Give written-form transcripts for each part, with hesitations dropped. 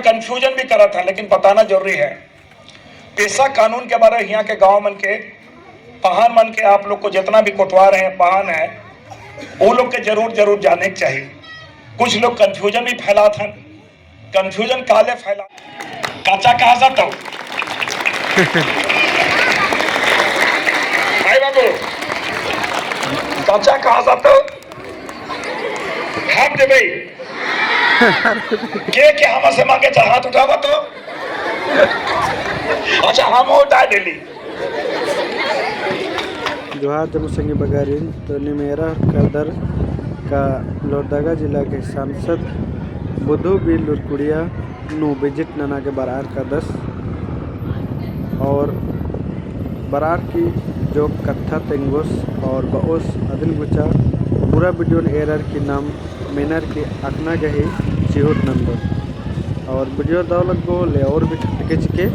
Confusion भी करा था, लेकिन बताना जरूरी है। पेशा कानून के बारे में यहाँ के गांव मन के पहान मन के आप लोग को जितना भी कोटवार हैं, पहान है, वो लोग के जरूर जानने चाहिए। कुछ लोग कंफ्यूजन भी फैला था। कंफ्यूजन काले फैला काचा कहा जाता हो भाई बाबू, काचा कहा जाता हो हम दे भाई के हमसे मांगे चाहे हाथ उठावा तो अच्छा हम उठा डेली जोहार जमुसंगी बगारिन तो निमेरा कदर का लोहरदगा जिला के सांसद बुद्धू बी लुरकुड़िया नु विजिट नना के बरार का 10 और बरार की जो कत्था तेंगोस और बओस अदिन गुचा पूरा वीडियो एरर की नाम मेनर की अखना गही चिहुट नंबर और वीडियो दौलत को ले और भी खिच के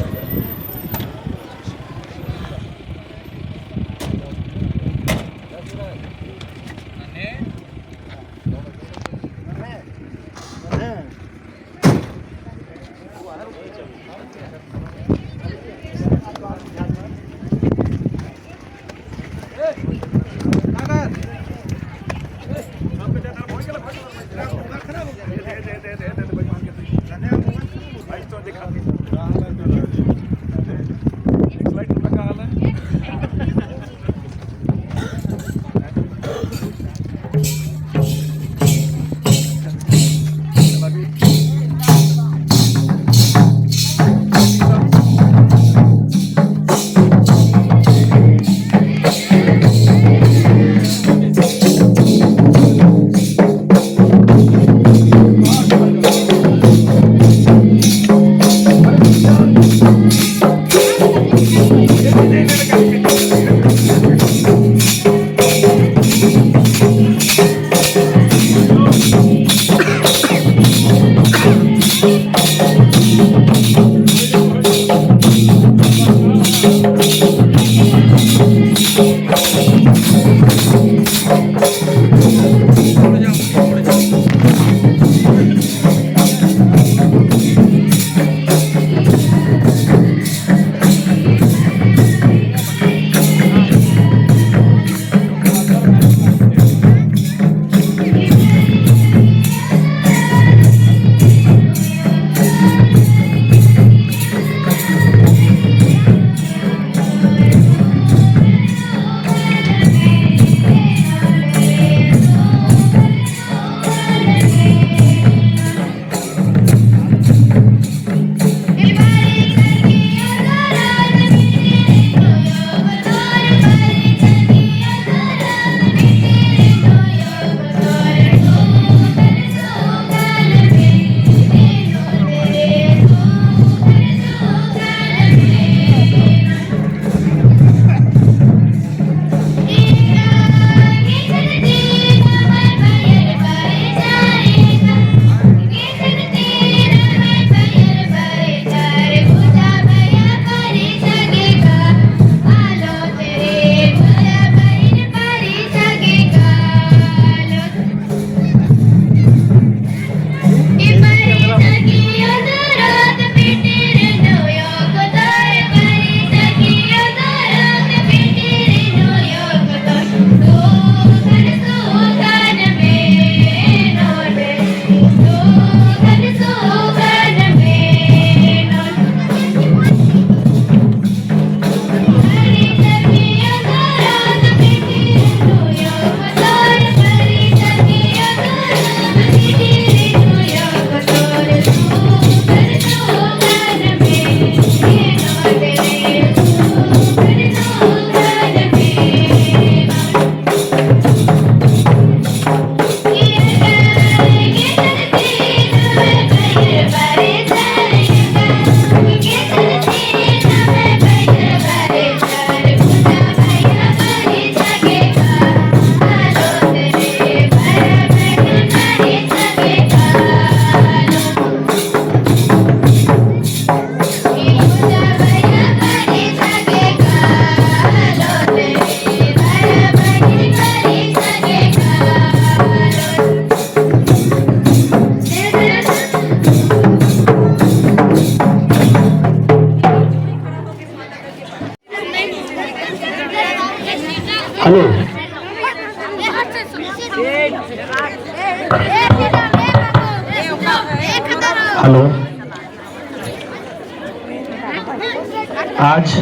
हेलो। आज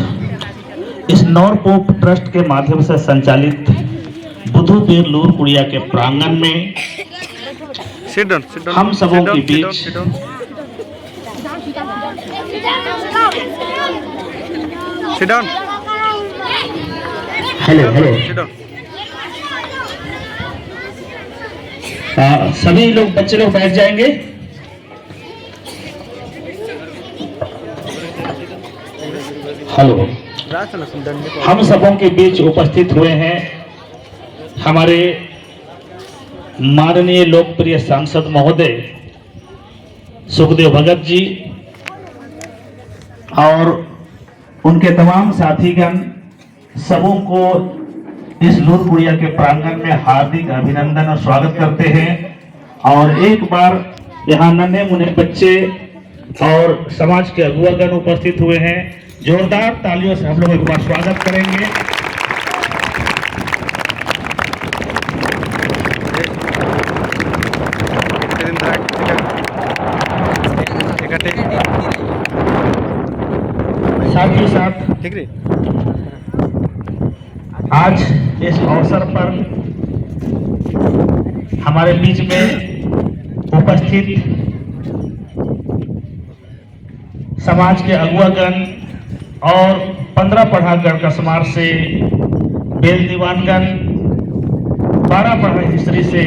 इस नॉरपोप ट्रस्ट के माध्यम से संचालित बुधू पीर लूरकुड़िया के प्रांगण में हम सबों के बीच हेलो सभी लोग बच्चे लोग बैठ जाएंगे। हेलो। हम सबों के बीच उपस्थित हुए हैं हमारे माननीय लोकप्रिय सांसद महोदय सुखदेव भगत जी और उनके तमाम साथीगण। सबों को इस लूरकुड़िया के प्रांगण में हार्दिक अभिनंदन और स्वागत करते हैं। और एक बार यहाँ नन्हे मुन्ने बच्चे और समाज के अगुवागण उपस्थित हुए हैं। जोरदार तालियों से हम लोग एक बार स्वागत करेंगे। साथ ही साथ आज इस अवसर पर हमारे बीच में उपस्थित समाज के अगुवागण और 15 पढ़ा गढ़ समाज से बेल दीवानगण, 12 पढ़ा हिस्ट्री से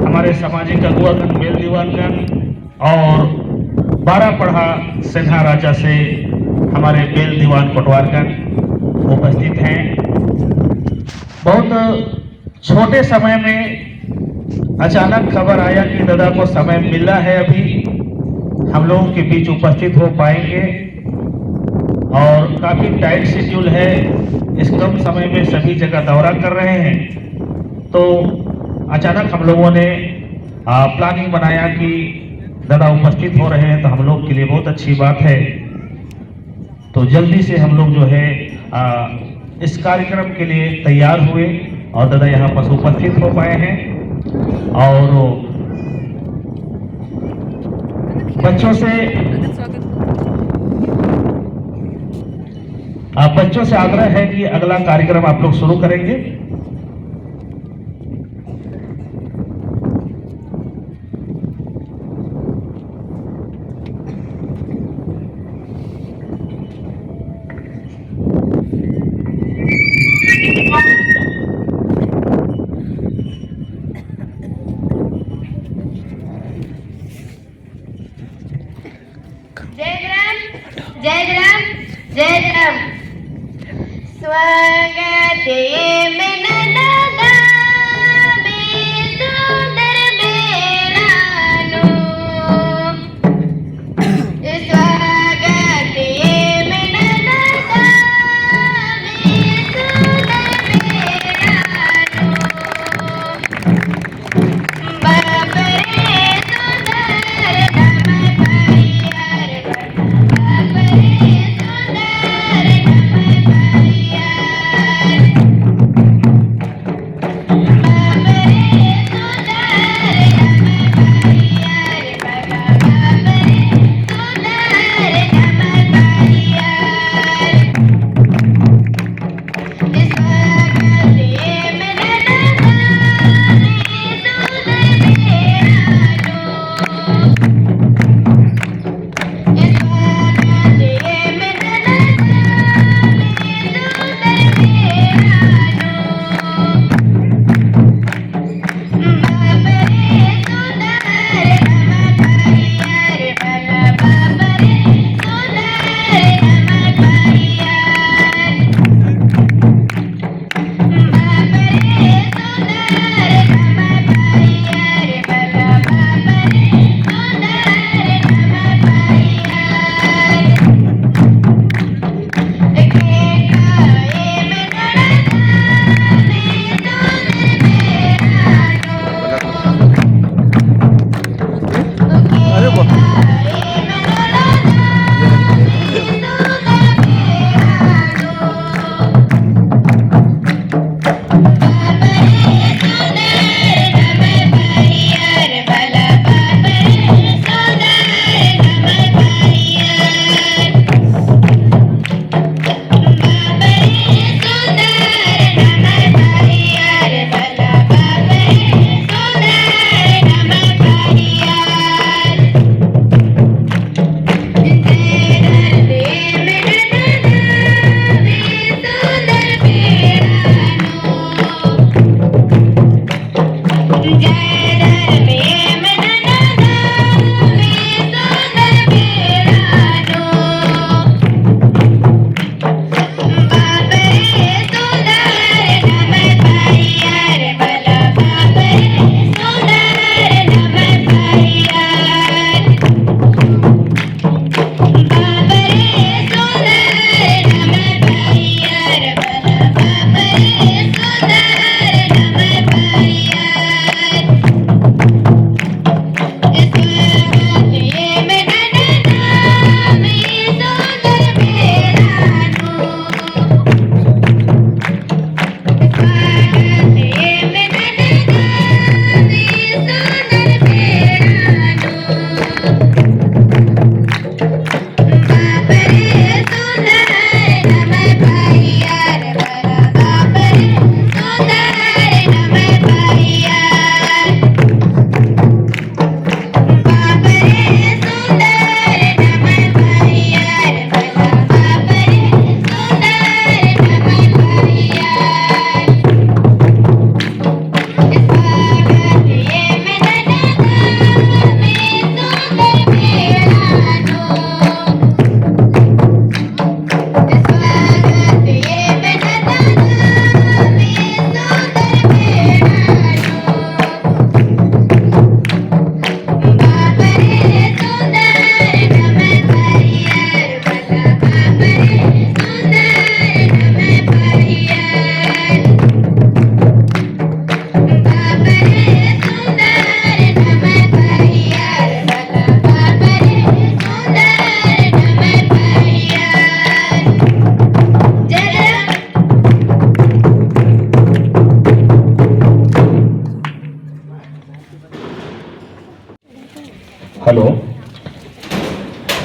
हमारे सामाजिक अगुवागण बेल दीवानगण और 12 पढ़ा सिन्हा राजा से हमारे बेल दीवान पटवारगण उपस्थित हैं। बहुत छोटे समय में अचानक खबर आया कि दादा को समय मिला है, अभी हम लोगों के बीच उपस्थित हो पाएंगे और काफी टाइट शेड्यूल है। इस कम समय में सभी जगह दौरा कर रहे हैं, तो अचानक हम लोगों ने प्लानिंग बनाया कि दादा उपस्थित हो रहे हैं, तो हम लोग के लिए बहुत अच्छी बात है। तो जल्दी से हम लोग जो है इस कार्यक्रम के लिए तैयार हुए और दादा यहाँ पर उपस्थित हो पाए हैं। और बच्चों से आग्रह है कि अगला कार्यक्रम आप लोग शुरू करेंगे। जय राम जय राम। स्वागत में ननदा सुंदर बेरानो, स्वागत में ननदा सुंदर बेरानो, बाबरे सुंदर नमः भैया।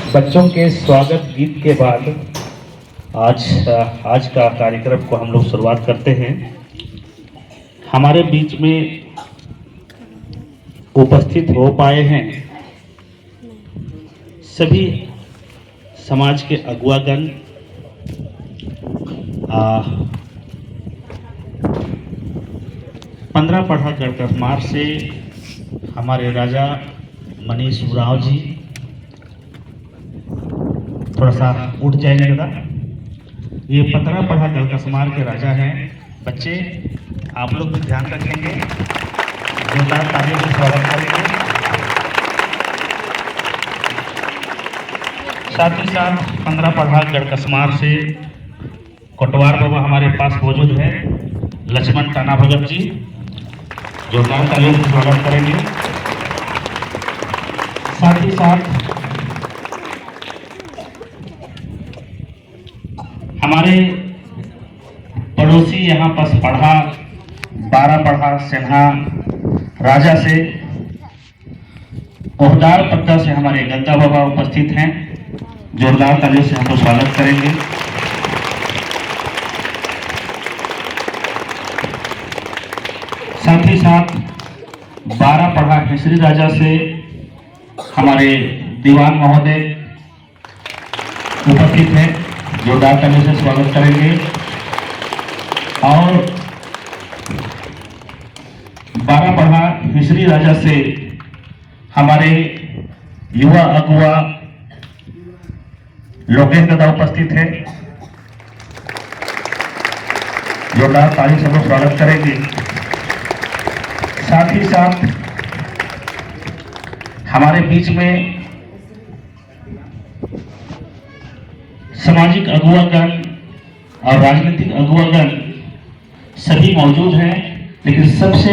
बच्चों के स्वागत गीत के बाद आज का कार्यक्रम को हम लोग शुरुआत करते हैं। हमारे बीच में उपस्थित हो पाए हैं सभी समाज के अगुवागण, 15 पढ़ा गढ़कसमार से हमारे राजा मनीष उरांव जी, थोड़ा सा उठ जाएंगे दादा। ये 15 पढ़ा गढ़कसमार के राजा हैं। बच्चे आप लोग भी ध्यान रखेंगे, जोरदार तालियों से स्वागत करेंगे। साथ ही साथ 15 पढ़ा गढ़कसमार से कोटवार बाबा हमारे पास मौजूद है, लक्ष्मण टाना भगत जी, जोरदार तालियों से स्वागत करेंगे। साथ ही साथ हमारे पड़ोसी यहाँ पास पढ़ा 12 पढ़ा सिन्हा राजा से ओहदार पट्टा से हमारे गंगा बाबा उपस्थित हैं, जोरदार तालियों से हमको स्वागत करेंगे। साथ ही साथ 12 पढ़ा हिसरी राजा से हमारे दीवान महोदय उपस्थित हैं, जोरदार तालियों से स्वागत करेंगे। और 12 पढ़ा हिसरी राजा से हमारे युवा अगुआ लोकेश दादा उपस्थित है, जोरदार तालियों से स्वागत करेंगे। साथ ही साथ हमारे बीच में सामाजिक अगुवागण और राजनीतिक अगुवागण सभी मौजूद हैं, लेकिन सबसे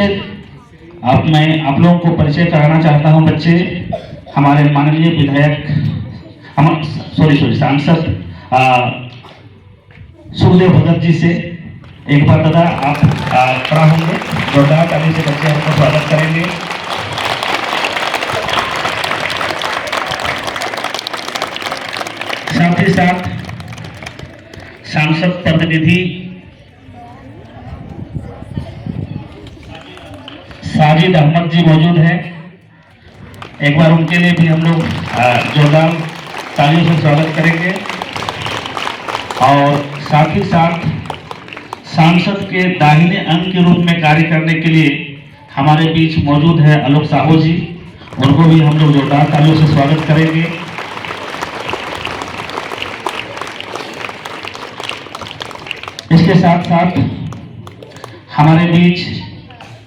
मैं आप लोगों को परिचय कराना चाहता हूं बच्चे, हमारे माननीय विधायक सांसद सुखदेव भगत जी से एक बार दादा आप खड़ा होंगे, जोरदार ताली से बच्चे आपका स्वागत करेंगे। साथ ही साथ सांसद प्रतिनिधि साजिद अहमद जी मौजूद हैं, एक बार उनके लिए भी हम लोग जोरदार तालियों से स्वागत करेंगे। और साथ ही साथ सांसद के दाहिने अंग के रूप में कार्य करने के लिए हमारे बीच मौजूद है आलोक साहू जी, उनको भी हम लोग जोरदार तालियों से स्वागत करेंगे। इसके साथ साथ हमारे बीच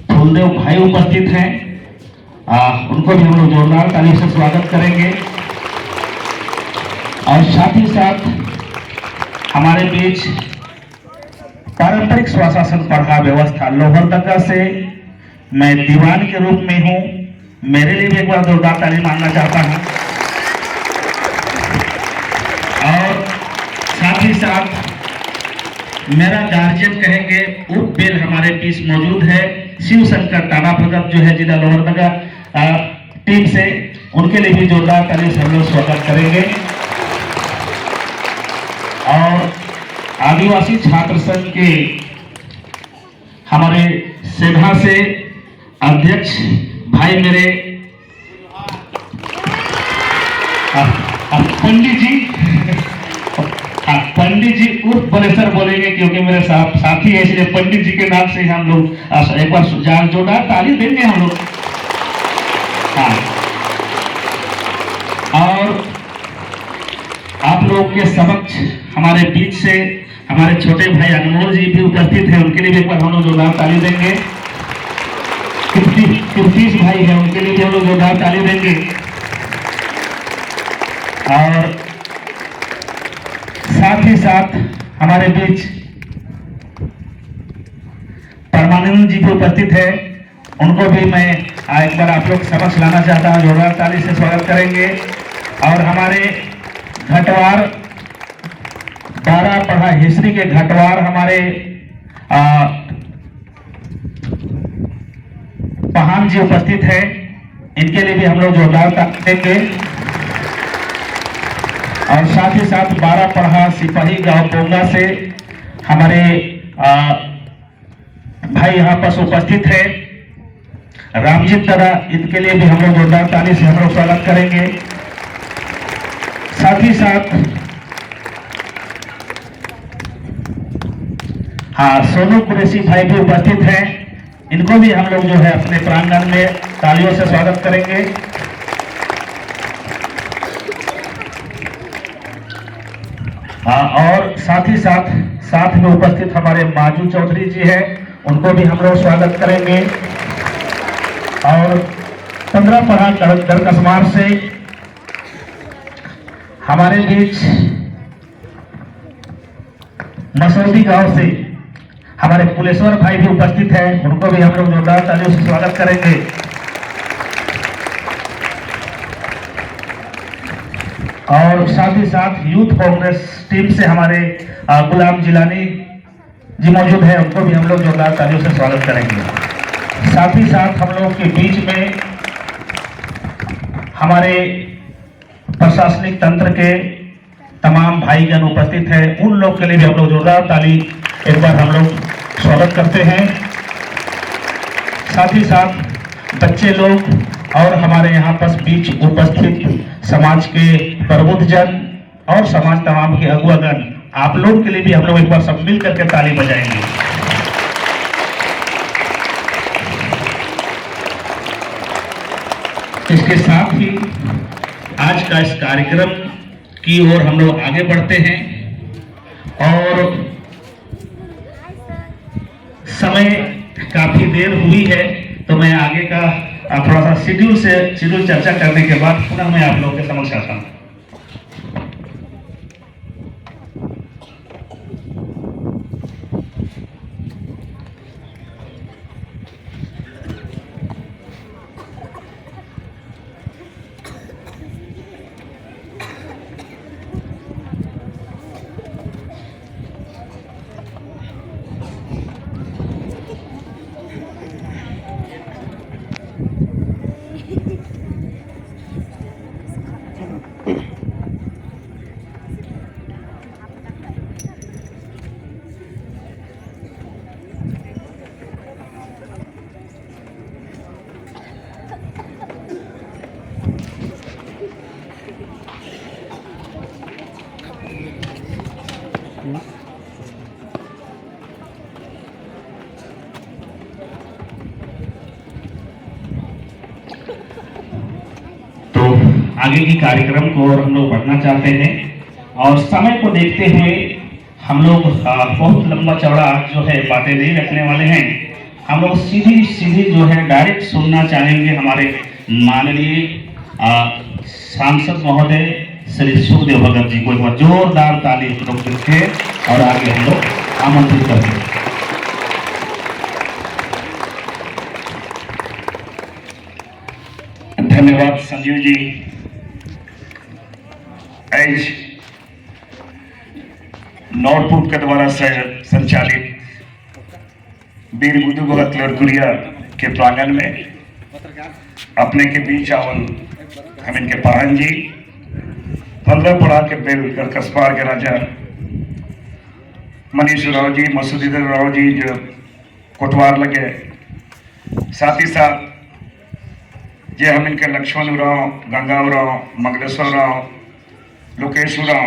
फूलदेव भाई उपस्थित हैं, उनको भी हम लोग जोरदार तालियों से स्वागत करेंगे। और साथ ही साथ हमारे बीच पारंपरिक स्वशासन पढ़ा व्यवस्था लोहरदगा से मैं दीवान के रूप में हूं, मेरे लिए भी एक बार जोरदार ताली मांगना चाहता हूं। और साथ ही साथ मेरा गार्जियन कहेंगे उपबेल हमारे बीच मौजूद है, शिव शंकर टाना भगत जो है जिला लोहरदगा टीम से, उनके लिए भी जोरदार ताली से हम लोग स्वागत करेंगे। और आदिवासी छात्र संघ के हमारे सेना से अध्यक्ष भाई मेरे पंडित जी उर्फ बलेसर बोलेंगे, क्योंकि मेरे साथी है इसलिए पंडित जी के नाम से हम लोग एक बार जोरदार ताली देंगे हम लोग। हाँ, और आप लोग के समक्ष हमारे बीच से हमारे छोटे भाई अनमोल जी भी उपस्थित हैं, उनके लिए भी एक बार हम लोग जोरदार ताली देंगे। किर्तीश भाई हैं, उनके लिए भी हम लोग जोरदार ताली देंगे। और साथ ही साथ हमारे बीच परमानंद जी भी उपस्थित है, उनको भी मैं एक बार आप लोग समक्ष लाना चाहता हूं, जोरदार ताली से स्वागत करेंगे। और हमारे घटवार 12 पढ़ा हिस्ट्री के घटवार हमारे पहान जी उपस्थित है, इनके लिए भी हम लोग जोरदार ताली देंगे। और साथ ही साथ 12 पढ़ा सिपाही गांव पोंगा से हमारे भाई यहाँ पर उपस्थित है रामजीत दादा, इनके लिए भी हम लोग जोरदार ताली से हम लोग स्वागत करेंगे। साथ ही साथ सोनू कुरैशी भाई भी उपस्थित हैं, इनको भी हम लोग जो है अपने प्रांगण में तालियों से स्वागत करेंगे। और साथ ही साथ में उपस्थित हमारे माजू चौधरी जी हैं, उनको भी हम लोग स्वागत करेंगे। और 15 पढ़ा दरकस्मार से हमारे बीच मसौदी गांव से हमारे पुलेश्वर भाई भी उपस्थित हैं, उनको भी हम लोग जोरदार तालियों से स्वागत करेंगे। और साथ ही साथ यूथ कांग्रेस टीम से हमारे गुलाम जिलानी जी मौजूद है, उनको भी हम लोग जोरदार तालियों से स्वागत करेंगे। साथ ही साथ हम लोग के बीच में हमारे प्रशासनिक तंत्र के तमाम भाईगण उपस्थित हैं, उन लोग के लिए भी हम लोग जोरदार ताली एक बार हम लोग स्वागत करते हैं। साथ ही साथ बच्चे लोग और हमारे यहाँ पर बीच उपस्थित समाज के प्रबुद्धजन और समाज तमाम के अगुवागण, आप लोग के लिए भी हम लोग एक बार सब मिल करके ताली बजाएंगे। इसके साथ ही आज का इस कार्यक्रम की ओर हम लोग आगे बढ़ते हैं और समय काफी देर हुई है, तो मैं आगे का थोड़ा सा शेड्यूल चर्चा करने के बाद पुनः मैं आप लोगों के समक्ष आता हूं। आगे की कार्यक्रम को और हम लोग बढ़ना चाहते हैं और समय को देखते हुए हम लोग बहुत लंबा चौड़ा जो है बातें नहीं रखने वाले हैं। हम लोग सीधी जो है डायरेक्ट सुनना चाहेंगे हमारे माननीय सांसद महोदय श्री सुखदेव भगत जी को। एक बार जोरदार ताली लोग देते और आगे हम लोग आमंत्रित करते हैं। धन्यवाद संजीव जी। आज नॉर्थपुट के द्वारा संचालित वीर बुद्धू भगत लड़कुरिया के प्रांगण में अपने के बीच आवल हम इनके पाहन जी 15 पढ़ा के बेल कसबार के राजा मनीष राव जी, मसूदीधर राव जी जो कोटवार लगे, साथ ही साथ जे हम इनके लक्ष्मण राव, गंगा राव, मंगलेश्वर राव, लोकेश राव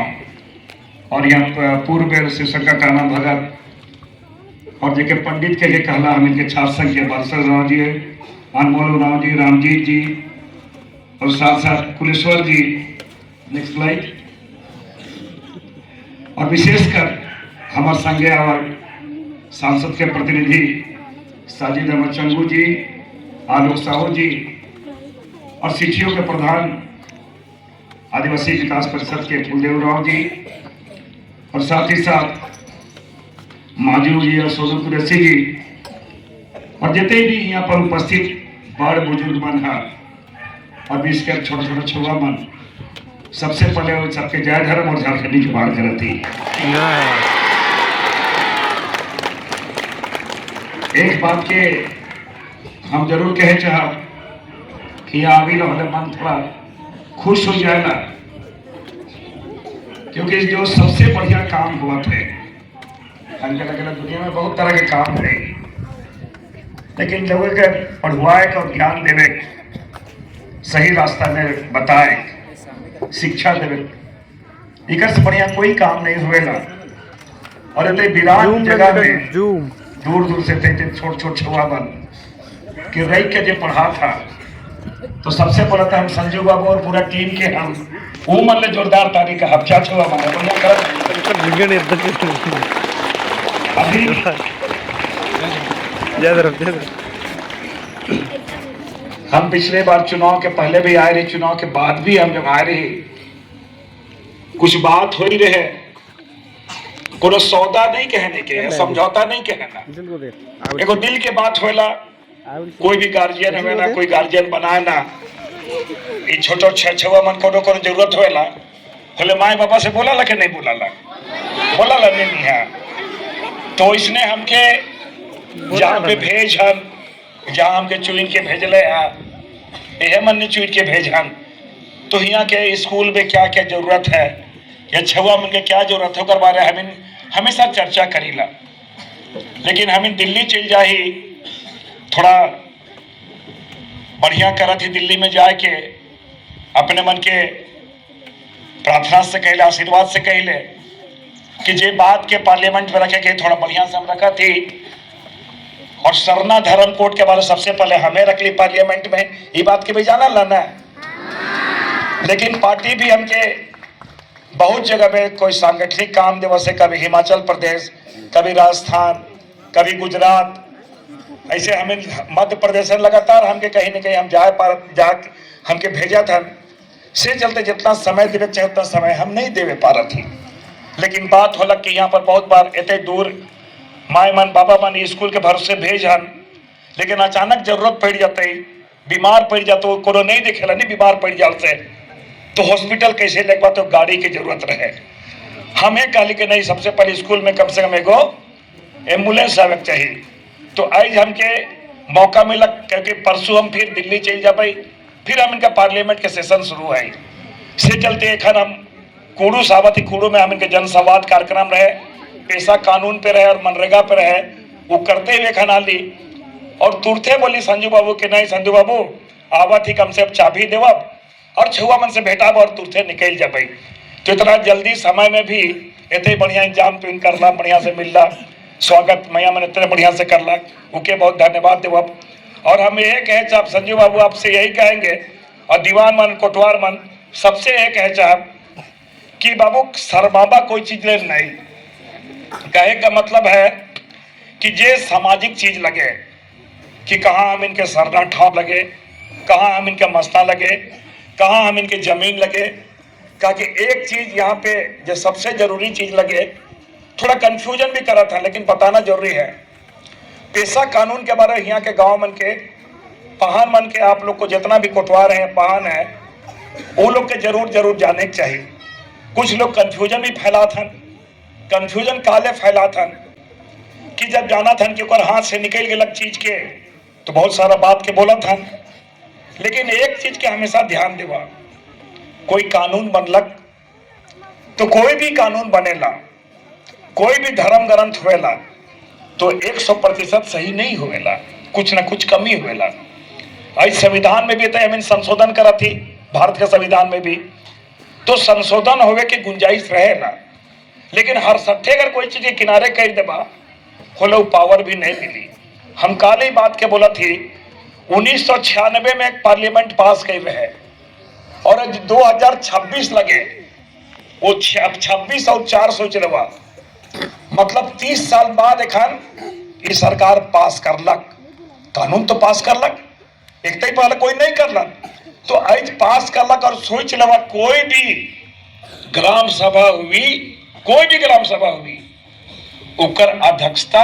और यहाँ पूर्व शिवशंकर काना भगत और जेके पंडित के कहला हम इनके छात्र संघ के बंसल राव जी, अनमोल राव जी, रामजीत जी और साथ साथ कुलेश्वर जी। Next slide. और विशेषकर हमारे संघे और सांसद के प्रतिनिधि साजिद अहमद चंगू जी, आलोक साहू जी और सिटियों के प्रधान आदिवासी विकास परिषद के कुलदेव राव जी और साथ ही साथ माजू जी और सोनू कुरैशी जी और जितने भी यहाँ पर उपस्थित बड़ बुजुर्ग मन है और बीच के छोटे छोटे छुआ मन, सबसे पहले वो सबके जय धर्म और झारखंडी की बात करती है। एक बात के हम जरूर कहे चाहब कि आवी रहले मन थोड़ा खुश हो जाएगा क्योंकि जो सबसे बढ़िया काम हुआ थे, अलग अलग दुनिया में बहुत तरह के काम है, लेकिन लोगों के पढ़वाए और ज्ञान देवे, सही रास्ता में बताए, शिक्षा देवे, इकर से बढ़िया कोई काम नहीं हुएगा। और इतने विराट जगह में दूर दूर से थे छोट छोट छुआ बन कि रही के जो पढ़ा था, तो सबसे पहले तो हम संजू बाबू और पूरा टीम के हम वो मन ले जोरदार ताली का हफ्चा छुआ मारे बढ़िया कर। अभी हम पिछले बार चुनाव के पहले भी आए रहे, चुनाव के बाद भी हम जब आए रहे, कुछ बात हो ही रहे, कोनो सौदा नहीं कहने के, समझौता नहीं कहना, एगो दिल के बात होला। कोई भी गार्जियन हमें ना कोई गार्जियन बनाए ना, ये छोटो छुआ मन कोनो कोनो जरूरत होला, बोले माए बाबा से बोला ला के नहीं बोला ला नहीं है, तो इसने हमके जहाँ पे भेज हम, जहाँ हमके चुन के भेजले है, यह मन ने चुन के भेज हम, तो यहाँ के स्कूल में क्या क्या जरूरत है या छुआ मन के क्या जरूरत है, बारे हमें हमेशा चर्चा करीला। लेकिन हमें दिल्ली चल जाही, थोड़ा बढ़िया करत ही दिल्ली में जाके अपने मन के प्रार्थना से कहले, आशीर्वाद से कहले कि जे बात के पार्लियामेंट में रखे के थोड़ा बढ़िया से हम रखा थी। और सरना धर्म कोड के बारे सबसे पहले हमें रख ली पार्लियामेंट में, ये बात के भी जाना लाना है। लेकिन पार्टी भी हमके बहुत जगह में कोई सांगठनिक काम देव से, कभी हिमाचल प्रदेश, कभी राजस्थान, कभी गुजरात, ऐसे हमें मध्य प्रदेश से लगातार हमके कहीं न कहीं हम जा हमके भेजा था। से चलते जितना समय देवे चाहिए उतना समय हम नहीं देवे पा रहे थे। लेकिन बात हो लग कि यहाँ पर बहुत बार इतने दूर माए मन बाबा मन स्कूल के भरोसे भेज हन, लेकिन अचानक जरूरत पड़ जाते, बीमार पड़ जाते, कोनो नहीं देखेला, नहीं बीमार पड़ जाते तो हॉस्पिटल कैसे लगवा, तो गाड़ी की जरूरत रहे। हमें कहली कि नहीं, सबसे पहले स्कूल में कम से कम एगो एम्बुलेंस आवे चाहिए। तो आज हमके मौका मिला, क्योंकि परसों हम फिर दिल्ली चल जा पाई, फिर हम इनका पार्लियामेंट के सेशन शुरू है। से चलते एखन हम कूड़ू सावती कूड़ू में हम इनके जन संवाद कार्यक्रम रहे, पेशा कानून पे रहे और मनरेगा पे रहे, वो करते हुए खना ली। और तुरते बोली संजू बाबू के नहीं संजू बाबू आवत ही कम से कम चाबी देवब और छुआ मन से भेटाब और तुरते निकल जा पाई। तो इतना जल्दी समय में भी इतने बढ़िया इंतजाम पिन करला, बढ़िया से मिलला, स्वागत मैया मन इतने बढ़िया से करला, उके बहुत धन्यवाद देवब। और हम ये कहे चाह संजू बाबू आपसे यही कहेंगे, और दीवान मन कोटवार मन सबसे ये कहे चाह कि बाबू शर्माबा कोई चीज ले नहीं, कहे का मतलब है कि जे सामाजिक चीज लगे, कि कहाँ हम इनके सरना ठाव लगे, कहाँ हम इनके मस्ता लगे, कहाँ हम इनके जमीन लगे, कहा कि एक चीज यहाँ पे जो सबसे जरूरी चीज लगे, थोड़ा कंफ्यूजन भी करा था लेकिन बताना जरूरी है। पेशा कानून के बारे यहाँ के गांव मन के पहान मन के आप लोग को जितना भी कोटवार हैं, पहान है, वो लोग के जरूर जाने के चाहिए। कुछ लोग कंफ्यूजन भी फैला था, कंफ्यूजन काले फैला था कि जब जाना था कि ओकर हाथ से निकल गया चीज के, तो बहुत सारा बात के बोला था। लेकिन एक चीज के हमेशा ध्यान देवा, कोई कानून बनलक तो कोई भी कानून बनेला, कोई भी धर्म ग्रंथ हुएला तो 100% सही नहीं हुएला, कुछ ना कुछ कमी हुएला। आज संविधान में भी तो हमें संशोधन करा थी, भारत के संविधान में भी तो संशोधन होवे के गुंजाइश रहेला, लेकिन हर सट्ठे अगर कोई चीज के किनारे कर देबा होलो पावर भी नहीं मिली। हम काले ही बात के बोला थी 1996 में एक पार्लियामेंट पास कर रहे और 2026 लगे, वो 26 और 4 सोच रहा, मतलब 30 साल बाद एखन ये सरकार पास करलक, कानून तो पास करलक, एक तई पहले कोई नहीं करलक, तो आज पास करलक। और सोच लवा कोई भी ग्राम सभा हुई, कोई भी ग्राम सभा हुई, उकर अध्यक्षता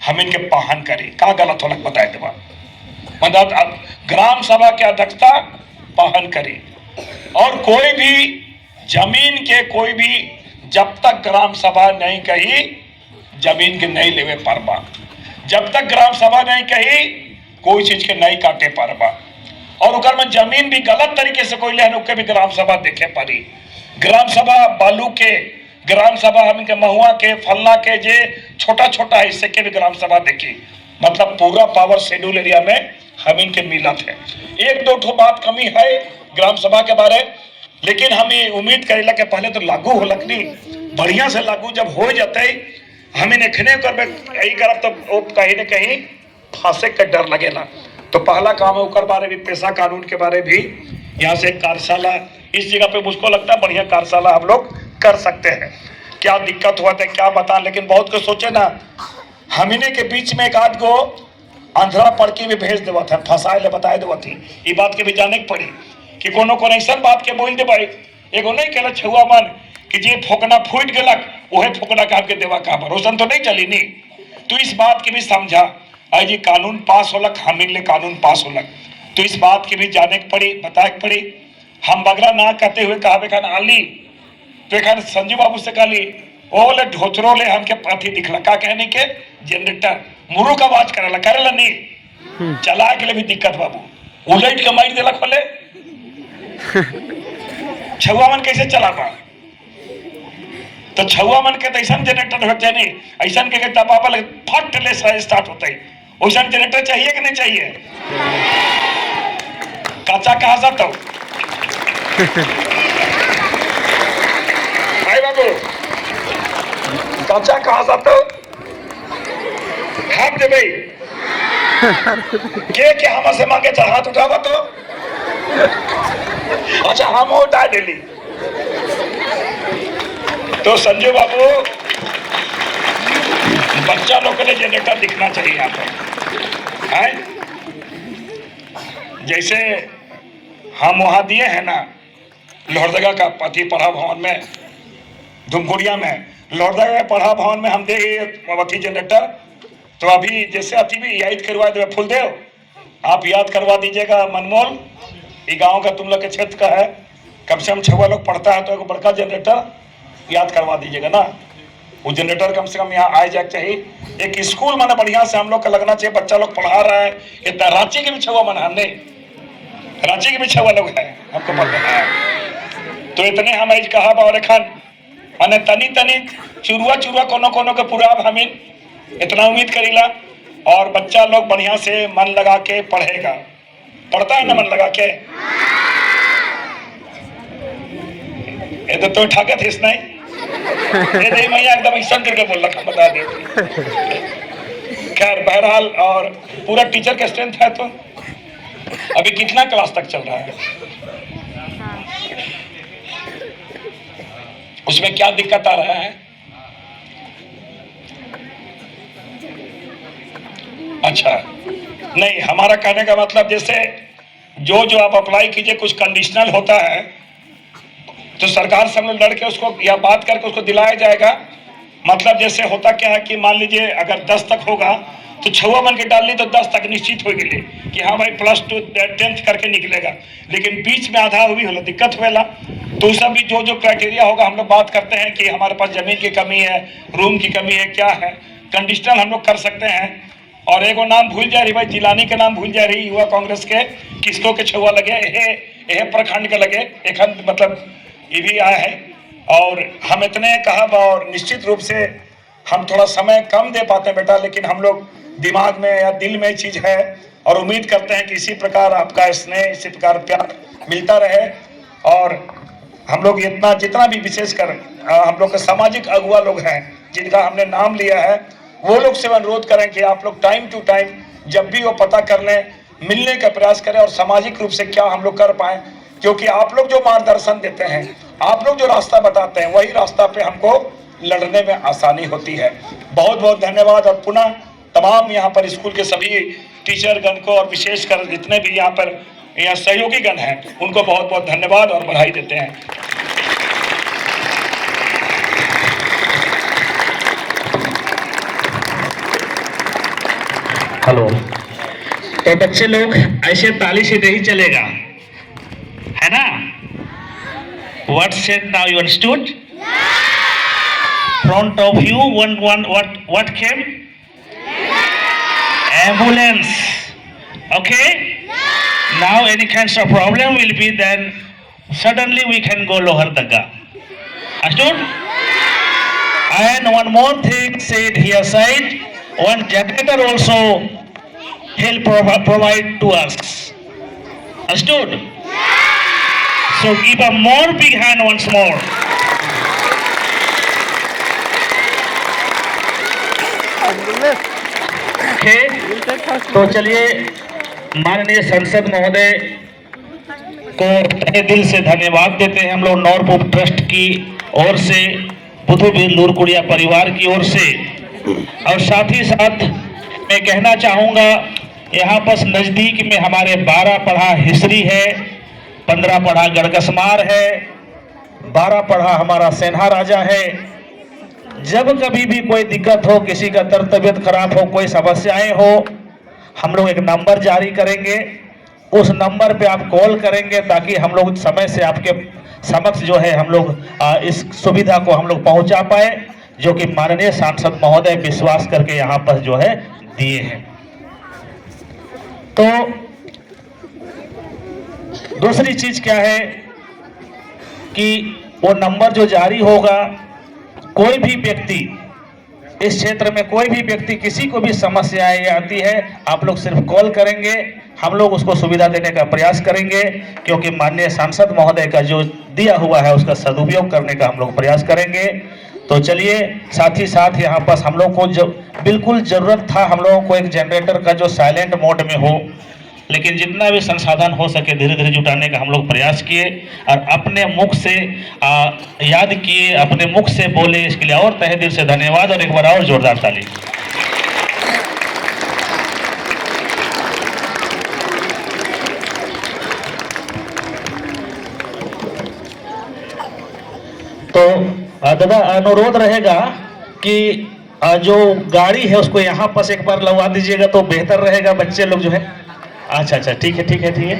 हम इनके पाहन करे, का गलत होलक बताए देवा, मतलब अब ग्राम सभा के अध्यक्षता पाहन करे। और कोई भी जमीन के कोई भी जब तक ग्राम सभा नहीं कही जमीन के नहीं लेवे पारबा, जब तक ग्राम सभा नहीं कही कोई चीज के नहीं काटे पारबा। और उकर में जमीन भी गलत तरीके से कोई लेन उके भी ग्राम सभा देखे पारी। ग्राम सभा बालू के, ग्राम सभा हम के महुआ के, फलना के, जे छोटा छोटा हिस्से के भी ग्राम सभा देखी, मतलब पूरा पावर शेड्यूल एरिया में हम इनके मिलत है। एक दो ठो बात कमी है ग्राम सभा के बारे, लेकिन हम ये उम्मीद करेला कि पहले तो लागू हो लकनी बढ़िया से लागू जब हो जाते हमें नखने कर यही करब तो कहीं न कहीं फांसे का डर लगेला। तो पहला काम है उकर बारे भी, पेशा कानून के बारे भी यहाँ से कार्यशाला इस जगह पे मुझको लगता है बढ़िया कार्यशाला हम लोग कर सकते हैं। क्या दिक्कत हुआ था क्या बता, लेकिन बहुत कुछ सोचे ना, हमने के बीच में एक आध गो आंध्रा पड़की भी भेज देवा था, फंसाए ले बताए देवा थी। ये बात के भी जाने की पड़ी कि कोनो कोनो ऐसा बात के बोल दे भाई, एगो नहीं कहला छुआ मन कि जे फोकना फूट गलक वह फोकना का आपके देवा का रोशन तो नहीं चली नहीं। तो इस बात की भी समझा, आज ये कानून पास होलक, हम ले कानून पास होलक, तो इस बात की भी जाने की पड़ी, बताए की पड़ी। हम बगला ना कहते हुए कहा बेखान आली तो एखान संजू बाबू से कहली ओले ढोचरो ले हमके अथी दिखला का कहने के जनरेटर मुरु का आवाज करेला करेला नहीं चला के लिए भी दिक्कत बाबू उलट के मार देला खोले छुआ मन कैसे चला पा, तो छुआ मन के ऐसा जनरेटर होते नहीं, ऐसा के दबावल फट ले स्टार्ट होता है, वैसा जनरेटर चाहिए कि नहीं चाहिए? काचा कहा जाता हूँ भाई बाबू, काचा कहा जाता हूँ हम दे भाई के हमसे मांगे हाथ उठावा तो अच्छा हम उठा डेली। तो संजय बाबू बच्चा लोग के लिए जनरेटर दिखना चाहिए यहाँ पर है। जैसे हम वहां दिए हैं ना लोहरदगा का पति पढ़ा भवन में, धुमकुड़िया में लोहरदगा पढ़ा भवन में हम दे अथी जनरेटर। तो अभी जैसे अति भी याद करवा दे फुलदेव, आप याद करवा दीजिएगा मनमोल, ये गांव का तुम लोग के क्षेत्र का है, कम से कम 6 लोग पढ़ता है, तो एक बड़का जनरेटर याद करवा दीजिएगा ना। वो जनरेटर कम से कम यहाँ आ जाए चाहिए। एक स्कूल माने बढ़िया से हम लोग का लगना चाहिए, बच्चा लोग पढ़ा रहा है। इतना रांची के भी 6 मन हमने, रांची के भी 6 लोग है हमको पता है। तो इतने हम आज कहा और एखन माने तनी तनी चुरुआ चुरुआ कोनो कोनो के पूरा हम इतना उम्मीद करीला, और बच्चा लोग बढ़िया से मन लगा के पढ़ेगा। पढ़ता है ना मन लगा के? ये तो ठाकत है नहीं, ये नहीं मैया एकदम ऐसा करके बोल रखा, बता दे। खैर बहरहाल, और पूरा टीचर का स्ट्रेंथ है। तो अभी कितना क्लास तक चल रहा है, उसमें क्या दिक्कत आ रहा है? अच्छा नहीं, हमारा कहने का मतलब जैसे जो आप अप्लाई कीजिए कुछ कंडीशनल होता है, तो सरकार से हम लोग लड़के उसको या बात करके उसको दिलाया जाएगा। मतलब जैसे होता क्या है कि मान लीजिए अगर 10 तक होगा तो 6 मन के डाल ली तो 10 तक निश्चित हो गई कि हाँ भाई +2 10th करके निकलेगा, लेकिन बीच में आधा हुई होला दिक्कत हुएला। तो सब भी जो क्राइटेरिया होगा हम लोग बात करते हैं कि हमारे पास जमीन की कमी है, रूम की कमी है, क्या है, कंडीशनल हम लोग कर सकते हैं। और एगो नाम भूल जा रही भाई, जिलानी के नाम भूल जा रही, युवा कांग्रेस के किसको के 6 लगे, यह प्रखंड के लगे एक, मतलब ये भी आया है। और हम इतने कहा, और निश्चित रूप से हम थोड़ा समय कम दे पाते हैं बेटा, लेकिन हम लोग दिमाग में या दिल में चीज है, और उम्मीद करते हैं कि इसी प्रकार आपका स्नेह, इसी प्रकार प्यार मिलता रहे। और हम लोग इतना जितना भी विशेषकर हम लोग के सामाजिक अगुवा लोग हैं जिनका हमने नाम लिया है, वो लोग से अनुरोध करें कि आप लोग टाइम टू टाइम जब भी वो पता कर लें, मिलने का प्रयास करें, और सामाजिक रूप से क्या हम लोग कर पाए, क्योंकि आप लोग जो मार्गदर्शन देते हैं, आप लोग जो रास्ता बताते हैं, वही रास्ता पे हमको लड़ने में आसानी होती है। बहुत बहुत धन्यवाद। और पुनः तमाम यहाँ पर स्कूल के सभी टीचर गण को, और विशेषकर जितने भी यहाँ सहयोगी गण हैं, उनको बहुत बहुत धन्यवाद और बधाई देते हैं। हेलो। तो बच्चे लोग ऐसे ताली से नहीं चलेगा, है ना? What said now you understood? Front of you, what came? Ambulance. Okay? Now any kinds of problem will be, then suddenly we can go Lohardaga. Understood? And one more thing said here side, one generator also help provide to us. Understood? So give a more big hand once more. Okay? तो चलिए माननीय संसद महोदय को तहे दिल से धन्यवाद देते हैं हम लोग नॉरपूप ट्रस्ट की ओर से, बुधुबीर लुरकुड़िया परिवार की ओर से। और साथ ही साथ मैं कहना चाहूँगा, यहाँ पर नज़दीक में हमारे 12 पढ़ा हिसरी है, 15 पढ़ा गड़कसमार है, 12 पढ़ा हमारा सेन्हा राजा है। जब कभी भी कोई दिक्कत हो, किसी का तबीयत खराब हो, कोई समस्याएं हो, हम लोग एक नंबर जारी करेंगे, उस नंबर पे आप कॉल करेंगे ताकि हम लोग समय से आपके समक्ष जो है हम लोग इस सुविधा को हम लोग पहुंचा पाए, जो कि माननीय सांसद महोदय विश्वास करके यहाँ पर जो है दिए हैं। तो दूसरी चीज क्या है कि वो नंबर जो जारी होगा, कोई भी व्यक्ति इस क्षेत्र में कोई भी व्यक्ति किसी को भी समस्याएं आती है, आप लोग सिर्फ कॉल करेंगे, हम लोग उसको सुविधा देने का प्रयास करेंगे, क्योंकि माननीय सांसद महोदय का जो दिया हुआ है उसका सदुपयोग करने का हम लोग प्रयास करेंगे। तो चलिए, साथ ही साथ यहाँ पर हम लोग को जो बिल्कुल जरूरत था, हम लोगों को एक जनरेटर का जो साइलेंट मोड में हो, लेकिन जितना भी संसाधन हो सके धीरे धीरे जुटाने का हम लोग प्रयास किए और अपने मुख से याद किए, अपने मुख से बोले। इसके लिए और तहे दिल से धन्यवाद और एक बार और जोरदार ताली। तो दादा अनुरोध रहेगा कि जो गाड़ी है उसको यहाँ पास एक बार लगवा दीजिएगा तो बेहतर रहेगा, बच्चे लोग जो है। अच्छा अच्छा, ठीक है ठीक है ठीक है,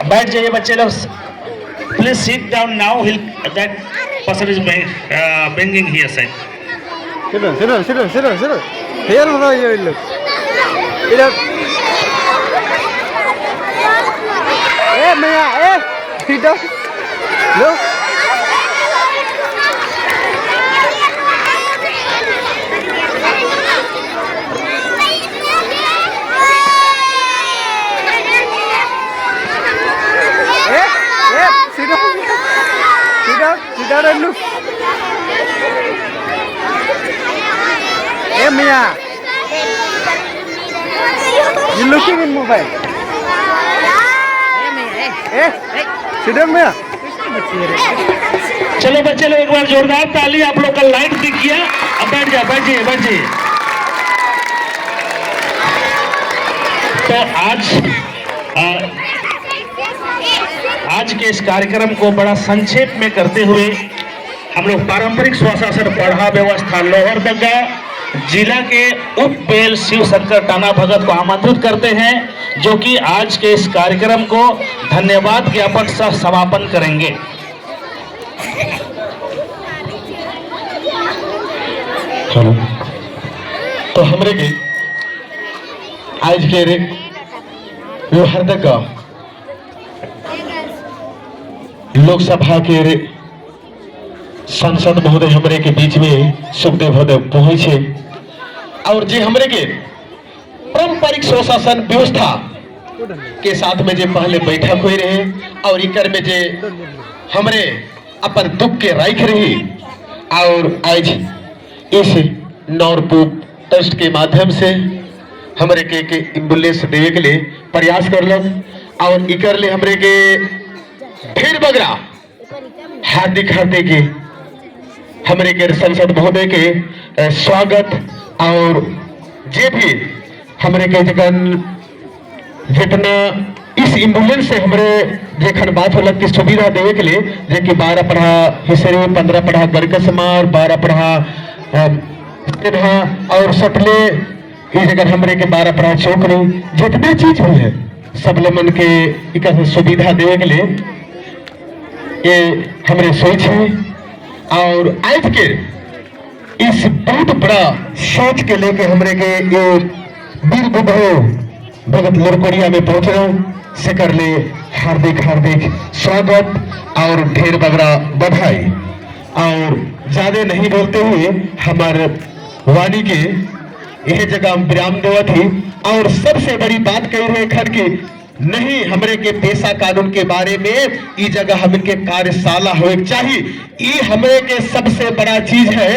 बैठ जाइए बच्चे लोग, please sit down now, that person is banging here side. Sit down, sit down, sit down, sit down, sit down. Here are you look. Look. Hey, Maya, hey, sit down. Look. Hey, hey, sit down. Sit down, sit down and look. Hey Mia, you looking in mobile? Hey, sit down Mia. चलो बच्चे लोग एक बार जोरदार ताली, आप लोग का light दिख गया। अब बैठ जाइए बैठ जाइए बैठ जाइए। तो आज के इस कार्यक्रम को बड़ा संक्षेप में करते हुए हम लोग पारंपरिक स्वशासन पढ़ा व्यवस्था लोहरदगा जिला के उप बेल शिव शंकर टाना भगत को आमंत्रित करते हैं, जो कि आज के इस कार्यक्रम को धन्यवाद ज्ञापन सह समापन करेंगे। तो हमरे के आज के रे लोहरदगा लोकसभा के रे सांसद महोदय हमरे के बीच में सुखदेव महोदय पहुंचे और जे हमरे के पारंपरिक स्वशासन व्यवस्था के साथ में जे पहले बैठक हुई रहे और इकर में जे हमरे अपन दुख के राख रही और आज इस नॉरपूप ट्रस्ट के माध्यम से हमरे के एम्बुलेंस देवे के लिए प्रयास करलक और इकर ले हमरे के फिर बगरा हार्दिक हार्दिक हमरे के संसद महोदय के स्वागत और जे भी हमरे के जितना इस एम्बुलेंस से हमरे जेखन बात होलक की सुविधा देवे के लिए, जे कि 12 पढ़ा हिसरी, 15 पढ़ा गड़कसमार, 12 पढ़ा और सटले इस जगह हमरे के 12 पढ़ा चौकड़ी, जितने चीज हुई है सब लोगन के इका सुविधा देवे के लिए ये हमरे सोच है। और आज के इस बहुत बड़ा सोच के लेके हमरे के ये वीर बुधो भगत लुरकुड़िया में पहुंच रहे से कर ले हार्दिक हार्दिक स्वागत और ढेर बगरा बधाई। और ज्यादा नहीं बोलते हुए हमारे वाणी के यह जगह हम विराम देवत ही। और सबसे बड़ी बात कह रहे खर की नहीं हमरे के पेशा कानून के बारे में ई जगह हम के कार्यशाला हो चाहिए। ई हमरे के सबसे बड़ा चीज है।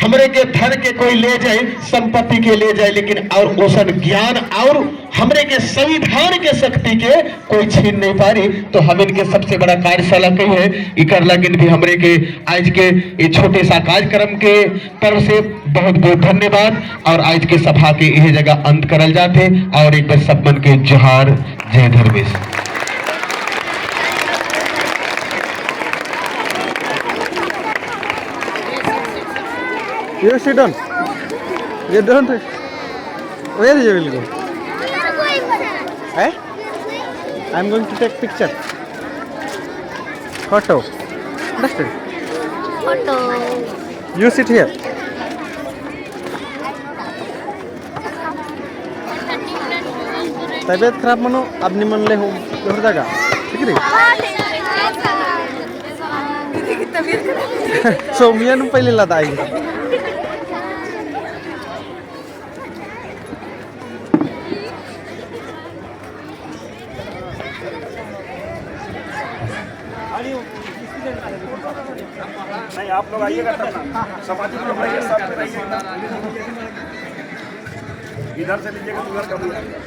हमरे के धन के कोई ले जाए, संपत्ति के ले जाए, लेकिन और ओसन ज्ञान और हमरे के संविधान के शक्ति के कोई छीन नहीं पा रही। तो हम इनके सबसे बड़ा कार्यशाला कही है इकर लगिन भी हमरे के आज के ये छोटे सा कार्यक्रम के तरफ से बहुत बहुत धन्यवाद। और आज के सभा के यह जगह अंत करल जाते और एक बार सब मन के जोहार, जय Dharmesh. You sit down. You don't. Where you will go? Eh? I'm going to take picture. Photo. Understand? Photo. You sit here. तबीयत खराब मनो अब निमन ले हो जाएगा ठीक है। सोमिया ने पहले लदा आई। नहीं आप लोग आइएगा तब ना, समाधि में रहिए, साथ में रहिएगा। इधर से लीजिएगा तो उधर का भी आएगा।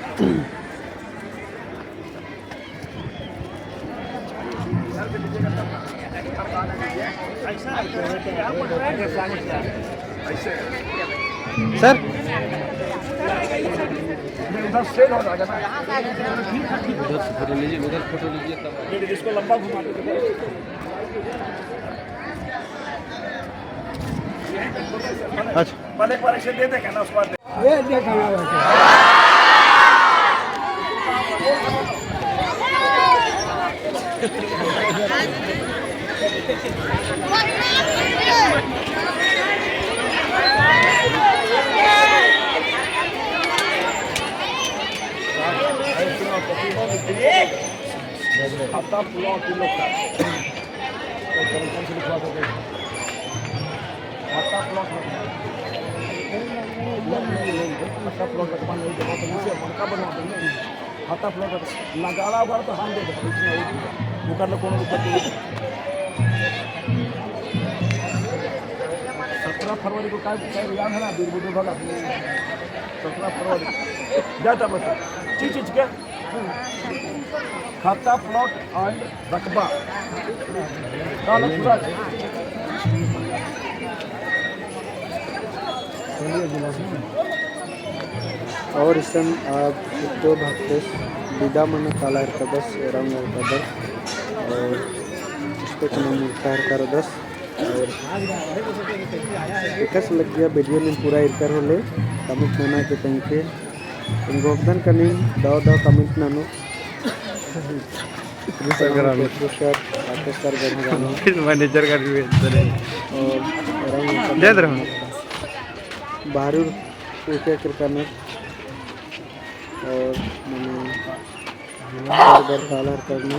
सर उधर स्ट्रेट हो जाएगा ना, उधर से फोटो लीजिए, उधर फोटो लीजिए तब इसको लंबा घुमा दीजिए। अच्छा पहले एक बार ऐसे दे देंगे ना, उसके बाद हफ्ता पूरा किलो का हफ्ता प्लॉट हफ्ता प्लॉट का नहीं देगा तो नीचे मरका बनवा देंगे। हफ्ता प्लॉट नगाड़ा बार तो हम दे देंगे, वो कर लो कौन दिक्कत नहीं। 17 फरवरी को क्या याद है ना, वीर बुद्धू भगत 17 फरवरी जाता बता चीज क्या खाता प्लॉट एंड रकबा और इस आप दो भक्तेश विदा मन काला कदस रंग कदस और इसको चुनाव कर दस और एकस लग गया वीडियो में पूरा इरकर होले कमिट नाना के तंके गोगदन कनी दाव दाव कमिट नानो मैनेजर का भी और बाहर उठे करने और मैंने कालर करना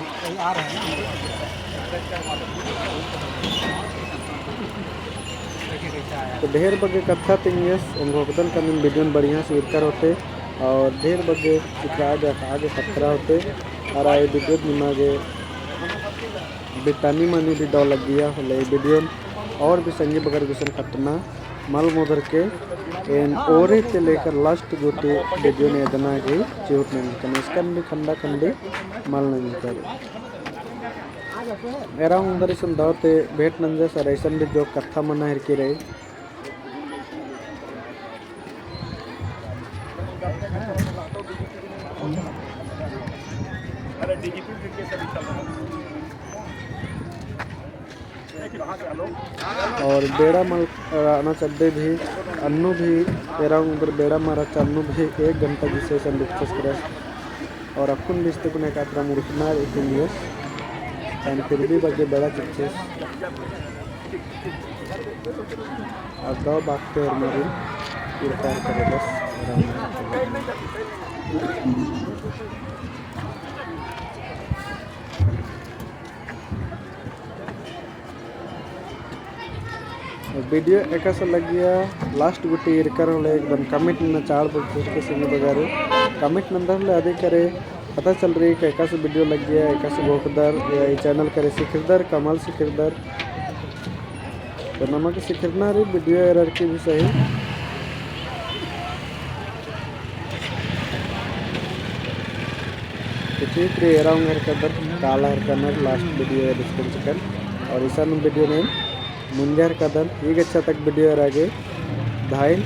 तो ढेर बगे कथा तिंगेस भोगदन करने वीडियो बढ़िया से विकर होते और ढेर बगे आगे खतरा होते और आए वीडियो निमागे बितानी मनी भी डॉ लग गया होले वीडियो और भी संगी बगर विषय खतना मल मोदर के एन ओरे से लेकर लास्ट गोटे वीडियो ने इतना गई चोट नहीं करना इसका भी खंडा खंडे मल नहीं करे मेरा उधर इस दावते भेट नंजे सर ऐसा भी जो कथा मना हिर के रहे और बेड़ा मल राना चड्डे भी अन्नू भी तेरा उधर बेड़ा मारा चन्नू भी 1 घंटा जिसे डिस्कस करे और अकुन भी को एक आत्रा मुर्खनार इतिहास एंड फिर भी बगे बेड़ा चिक्सेस अब दो बात पे और मारी इरफान करे बस वीडियो एका से लग गया लास्ट गुटी इरकर होले एकदम कमिट न चाड़ बोलते संगे बगारे कमिट नंबर ले आदि करे पता चल रही कि एका से वीडियो लग गया एका से गोकदर या ये चैनल करे सिखरदर कमल सिखरदर तो नमक सिखरना रे वीडियो एरर की भी सही तो ठीक रे एराउंग हरकदर काला हरकदर लास्ट वीडियो डिस्क्रिप्शन और ईसा वीडियो नेम मुंजर कदन ಈಗ तक वीडियो आगे धाइन